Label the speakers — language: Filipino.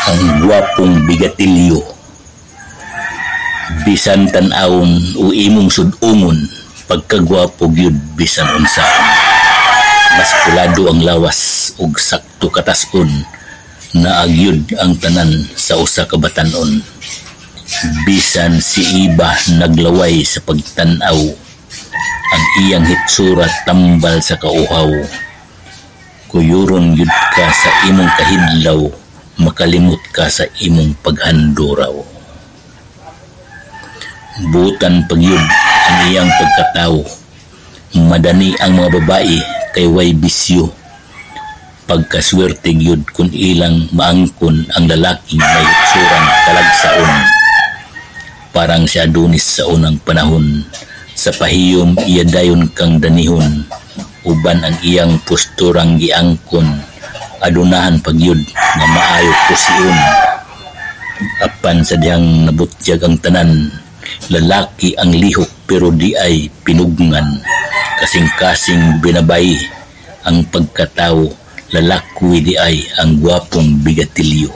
Speaker 1: Ang gwapong bigatilyo, bisan tan-awon o imong sudungon, pagkagwapo gyud bisan unsa. Mas kulado ang lawas ug sakto katason na agyud ang tanan sa usa ka batan-on. Bisan si iba naglaway sa pagtan-aw, ang iyang hitsura tambal sa kauhaw. Kuyuron gyud ka sa imong kahidlaw, makalimot ka sa imong paghanduraw. Butan pagyud ang iyang pagkatao, madani ang mga babae kay way bisyo. Pagkaswerte gyud kun ilang maangkon ang lalaking may itsurang talagsaon. Parang si Adonis sa unang panahon, sa pahiyom iya dayon kang danihon, uban ang iyang posturang giangkon, adunahan pagyud nga maayo kusiun. Apan sa dihang nabutyag ang tanan, lalaki ang lihok pero di ay pinugngan, kasing-kasing binabay ang pagkatao, lalaki di ay ang gwapong bigatilyo.